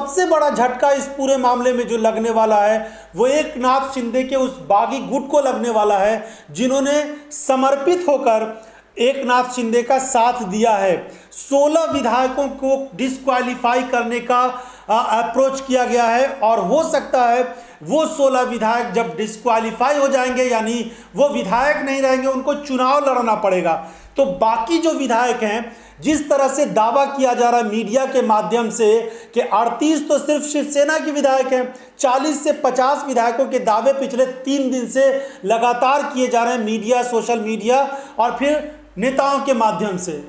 सबसे बड़ा झटका इस पूरे मामले में जो लगने वाला है वो एकनाथ शिंदे के उस बागी गुट को लगने वाला है जिन्होंने समर्पित होकर एकनाथ शिंदे का साथ दिया है। 16 विधायकों को डिस्क्वालीफाई करने का अप्रोच किया गया है और हो सकता है वो 16 विधायक जब डिस्क्वालीफाई हो जाएंगे, यानी वो विधायक नहीं रहेंगे, उनको चुनाव लड़ना पड़ेगा। तो बाकी जो विधायक हैं, जिस तरह से दावा किया जा रहा है मीडिया के माध्यम से कि 38 तो सिर्फ शिवसेना के विधायक हैं, 40 से 50 विधायकों के दावे पिछले 3 दिन से लगातार किए जा रहे हैं मीडिया, सोशल मीडिया और फिर नेताओं के माध्यम से।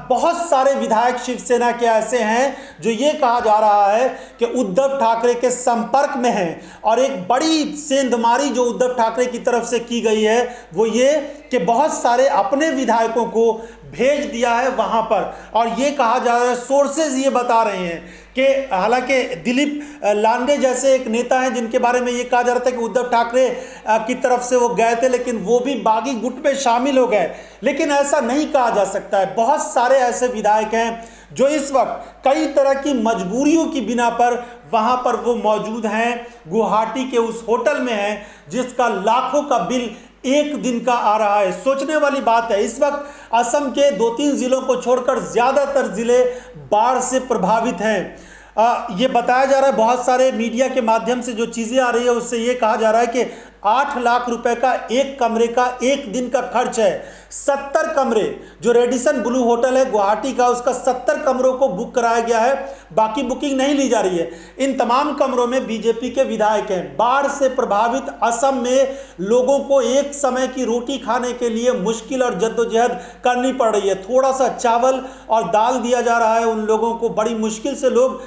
बहुत सारे विधायक शिवसेना के ऐसे हैं जो ये कहा जा रहा है कि उद्धव ठाकरे के संपर्क में हैं और एक बड़ी सेंधमारी जो उद्धव ठाकरे की तरफ से की गई है वो ये कि बहुत सारे अपने विधायकों को भेज दिया है वहां पर। और ये कहा जा रहा है, सोर्सेज ये बता रहे हैं कि हालांकि दिलीप लांडे जैसे एक नेता हैं जिनके बारे में ये कहा जा रहा था कि उद्धव ठाकरे की तरफ से वो गए थे, लेकिन वो भी बागी गुट में शामिल हो गए, लेकिन ऐसा नहीं कहा जा सकता है। बहुत सारे ऐसे विधायक हैं जो इस वक्त कई तरह की मजबूरियों की बिना पर वहां पर वो मौजूद हैं, गुवाहाटी के उस होटल में हैं जिसका लाखों का बिल एक दिन का आ रहा है। सोचने वाली बात है, इस वक्त असम के 2-3 जिलों को छोड़कर ज्यादातर जिले बाढ़ से प्रभावित हैं। ये बताया जा रहा है, बहुत सारे मीडिया के माध्यम से जो चीजें आ रही है उससे ये कहा जा रहा है कि 8 लाख रुपए का एक कमरे का एक दिन का खर्च है। 70 कमरे जो रेडिसन ब्लू होटल है गुवाहाटी का, उसका 70 कमरों को बुक कराया गया है, बाकी बुकिंग नहीं ली जा रही है। इन तमाम कमरों में बीजेपी के विधायक हैं। बाढ़ से प्रभावित असम में लोगों को एक समय की रोटी खाने के लिए मुश्किल और जद्दोजहद करनी पड़ रही है। थोड़ा सा चावल और दाल दिया जा रहा है उन लोगों को, बड़ी मुश्किल से लोग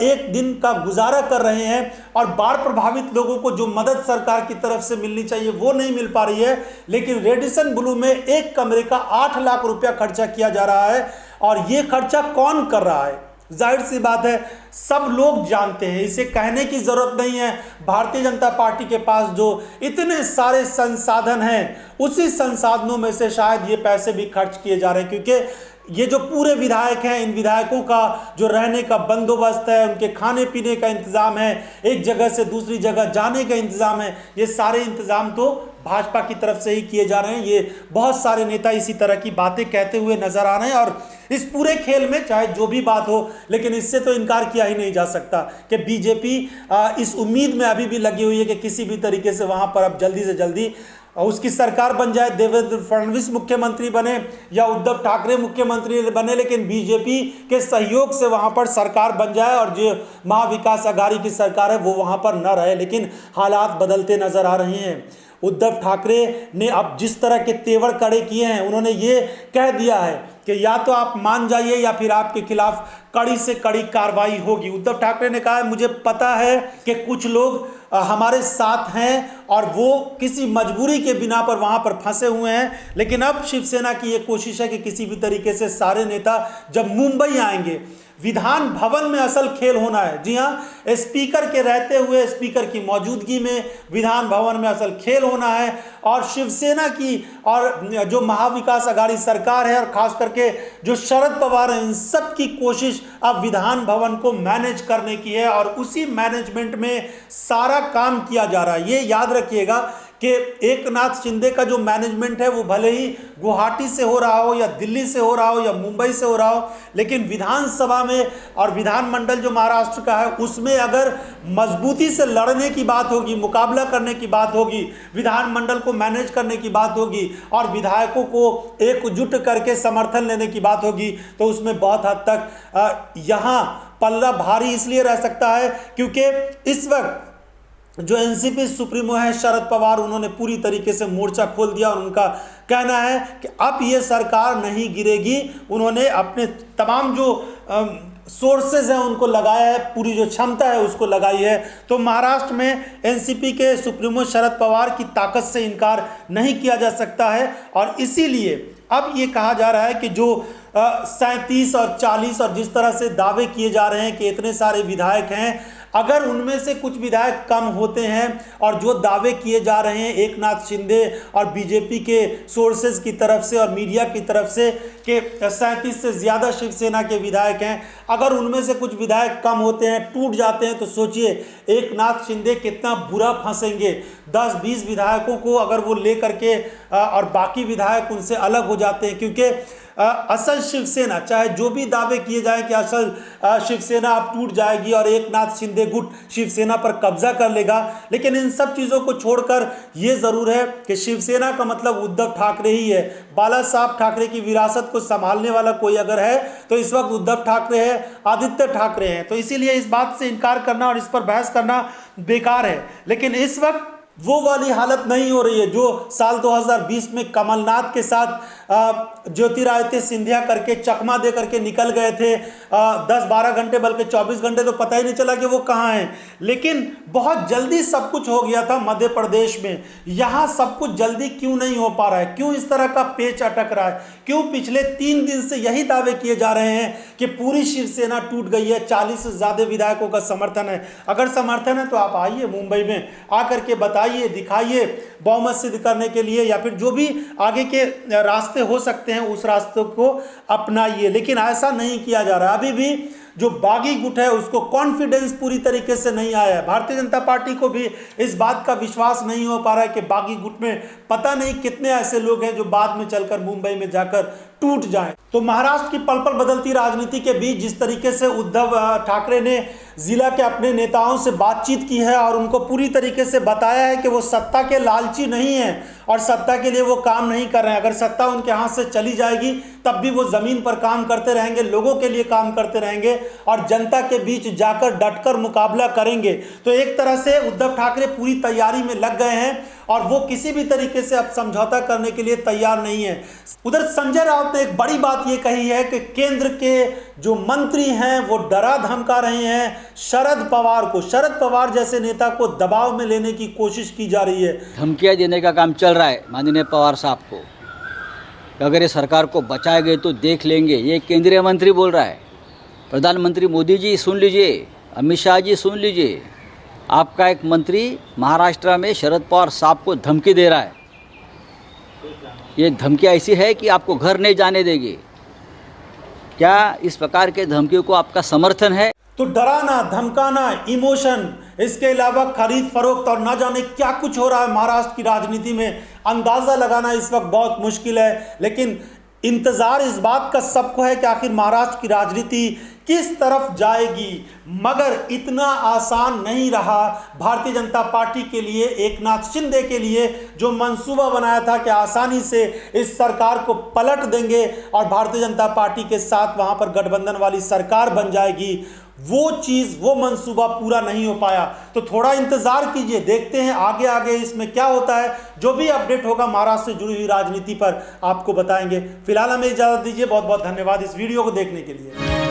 एक दिन का गुजारा कर रहे हैं और बाढ़ प्रभावित लोगों को जो मदद सरकार की तरफ से मिलनी चाहिए वो नहीं मिल पा रही है। लेकिन रेडिसन ब्लू में एक कमरे का 8 लाख रुपया खर्चा किया जा रहा है और ये खर्चा कौन कर रहा है? जाहिर सी बात है, सब लोग जानते हैं, इसे कहने की जरूरत नहीं है। भारतीय जनता पार्टी के पास जो इतने सारे संसाधन हैं, उसी संसाधनों में से शायद ये पैसे भी खर्च किए जा रहे हैं, क्योंकि ये जो पूरे विधायक हैं, इन विधायकों का जो रहने का बंदोबस्त है, उनके खाने पीने का इंतजाम है, एक जगह से दूसरी जगह जाने का इंतजाम है, ये सारे इंतजाम तो भाजपा की तरफ से ही किए जा रहे हैं। ये बहुत सारे नेता इसी तरह की बातें कहते हुए नजर आ रहे हैं और इस पूरे खेल में चाहे जो भी बात हो, लेकिन इससे तो इनकार किया ही नहीं जा सकता कि बीजेपी इस उम्मीद में अभी भी लगी हुई है कि किसी भी तरीके से वहां पर अब जल्दी से जल्दी उसकी सरकार बन जाए, देवेंद्र फडणवीस मुख्यमंत्री बने या उद्धव ठाकरे मुख्यमंत्री बने, लेकिन बीजेपी के सहयोग से वहां पर सरकार बन जाए और जो महाविकास आघाड़ी की सरकार है वो वहां पर न रहे। लेकिन हालात बदलते नजर आ रहे हैं। उद्धव ठाकरे ने अब जिस तरह के तेवर कड़े किए हैं, उन्होंने ये कह दिया है कि या तो आप मान जाइए या फिर आपके खिलाफ कड़ी से कड़ी कार्रवाई होगी। उद्धव ठाकरे ने कहा है, मुझे पता है कि कुछ लोग हमारे साथ हैं और वो किसी मजबूरी के बिना पर वहां पर फंसे हुए हैं, लेकिन अब शिवसेना की ये कोशिश है कि किसी भी तरीके से सारे नेता जब मुंबई आएंगे, विधान भवन में असल खेल होना है। जी हां, स्पीकर के रहते हुए, स्पीकर की मौजूदगी में विधान भवन में असल खेल होना है और शिवसेना की और जो महाविकास आघाड़ी सरकार है और खास करके जो शरद पवार हैं, इन सब की कोशिश अब विधान भवन को मैनेज करने की है और उसी मैनेजमेंट में सारा काम किया जा रहा है। ये याद रखिएगा कि एकनाथ शिंदे का जो मैनेजमेंट है वो भले ही गुवाहाटी से हो रहा हो या दिल्ली से हो रहा हो या मुंबई से हो रहा हो, लेकिन विधानसभा में और विधानमंडल जो महाराष्ट्र का है उसमें अगर मजबूती से लड़ने की बात होगी, मुकाबला करने की बात होगी, विधानमंडल को मैनेज करने की बात होगी और विधायकों को एकजुट करके समर्थन लेने की बात होगी, तो उसमें बहुत हद तक यहाँ पल्ला भारी इसलिए रह सकता है क्योंकि इस वक्त जो एनसीपी सुप्रीमो है शरद पवार, उन्होंने पूरी तरीके से मोर्चा खोल दिया और उनका कहना है कि अब ये सरकार नहीं गिरेगी। उन्होंने अपने तमाम जो सोर्सेज हैं उनको लगाया है, पूरी जो क्षमता है उसको लगाई है। तो महाराष्ट्र में एनसीपी के सुप्रीमो शरद पवार की ताकत से इनकार नहीं किया जा सकता है और इसीलिए अब ये कहा जा रहा है कि जो 37 और 40 और जिस तरह से दावे किए जा रहे हैं कि इतने सारे विधायक हैं, अगर उनमें से कुछ विधायक कम होते हैं और जो दावे किए जा रहे हैं एक नाथ शिंदे और बीजेपी के सोर्सेज की तरफ से और मीडिया की तरफ से कि 37 से ज़्यादा शिवसेना के विधायक हैं, अगर उनमें से कुछ विधायक कम होते हैं, टूट जाते हैं, तो सोचिए एक नाथ शिंदे कितना बुरा फंसेंगे। 10-20 विधायकों को अगर वो ले करके और बाकी विधायक उनसे अलग हो जाते हैं, क्योंकि असल शिवसेना, चाहे जो भी दावे किए जाए कि असल शिवसेना अब टूट जाएगी और एक नाथ शिंदे गुट शिवसेना पर कब्जा कर लेगा, लेकिन इन सब चीज़ों को छोड़कर ये ज़रूर है कि शिवसेना का मतलब उद्धव ठाकरे ही है। बाला साहब ठाकरे की विरासत को संभालने वाला कोई अगर है तो इस वक्त उद्धव ठाकरे है, आदित्य ठाकरे हैं। तो इसीलिए इस बात से इनकार करना और इस पर बहस करना बेकार है। लेकिन इस वक्त वो वाली हालत नहीं हो रही है जो साल 2020 में कमलनाथ के साथ ज्योतिरादित्य सिंधिया करके चकमा दे करके निकल गए थे। 10-12 घंटे बल्कि 24 घंटे तो पता ही नहीं चला कि वो कहाँ हैं। लेकिन बहुत जल्दी सब कुछ हो गया था मध्य प्रदेश में। यहाँ सब कुछ जल्दी क्यों नहीं हो पा रहा है? क्यों इस तरह का पेच अटक रहा है? क्यों पिछले 3 दिन से यही दावे किए जा रहे हैं कि पूरी शिवसेना टूट गई है, 40 से ज़्यादा विधायकों का समर्थन है? अगर समर्थन है तो आप आइए मुंबई में आकर के बताइए, दिखाइए बहुमत सिद्ध करने के लिए, या फिर जो भी आगे के रास्ते हो सकते हैं उस रास्ते को अपनाइए। लेकिन ऐसा नहीं किया जा रहा। अभी भी जो बागी गुट है उसको कॉन्फिडेंस पूरी तरीके से नहीं आया है। भारतीय जनता पार्टी को भी इस बात का विश्वास नहीं हो पा रहा है कि बागी गुट में पता नहीं कितने ऐसे लोग हैं जो बाद में चलकर मुंबई में जाकर टूट जाएं। तो महाराष्ट्र की पल पल बदलती राजनीति के बीच जिस तरीके से उद्धव ठाकरे ने जिला के अपने नेताओं से बातचीत की है और उनको पूरी तरीके से बताया है कि वो सत्ता के लालची नहीं हैं और सत्ता के लिए वो काम नहीं कर रहे हैं। अगर सत्ता उनके हाथ से चली जाएगी तब भी वो ज़मीन पर काम करते रहेंगे, लोगों के लिए काम करते रहेंगे और जनता के बीच जाकर डटकर मुकाबला करेंगे। तो एक तरह से उद्धव ठाकरे पूरी तैयारी में लग गए हैं और वो किसी भी तरीके से अब समझौता करने के लिए तैयार नहीं है। उधर संजय राउत ने एक बड़ी बात ये कही है कि केंद्र के जो मंत्री हैं वो डरा धमका रहे हैं शरद पवार को। शरद पवार जैसे नेता को दबाव में लेने की कोशिश की जा रही है। धमकियां देने का काम चल रहा है माननीय पवार साहब को। अगर ये सरकार को बचाए गए तो देख लेंगे, ये केंद्रीय मंत्री बोल रहा है। प्रधानमंत्री मोदी जी सुन लीजिए, अमित शाह जी सुन लीजिए, आपका एक मंत्री महाराष्ट्र में शरद पवार साहब को धमकी दे रहा है। ये धमकियाँ ऐसी है कि आपको घर नहीं जाने देगी। क्या इस प्रकार के धमकियों को आपका समर्थन है? तो डराना, धमकाना, इमोशन, इसके अलावा खरीद फरोख्त और ना जाने क्या कुछ हो रहा है महाराष्ट्र की राजनीति में, अंदाज़ा लगाना इस वक्त बहुत मुश्किल है। लेकिन इंतज़ार इस बात का सबको है कि आखिर महाराष्ट्र की राजनीति किस तरफ जाएगी। मगर इतना आसान नहीं रहा भारतीय जनता पार्टी के लिए, एक नाथ शिंदे के लिए, जो मंसूबा बनाया था कि आसानी से इस सरकार को पलट देंगे और भारतीय जनता पार्टी के साथ वहां पर गठबंधन वाली सरकार बन जाएगी। वो चीज़, वो मंसूबा पूरा नहीं हो पाया। तो थोड़ा इंतज़ार कीजिए, देखते हैं आगे आगे इसमें क्या होता है। जो भी अपडेट होगा महाराष्ट्र से जुड़ी हुई राजनीति पर आपको बताएंगे। फिलहाल हमें इजाज़त दीजिए। बहुत बहुत धन्यवाद इस वीडियो को देखने के लिए।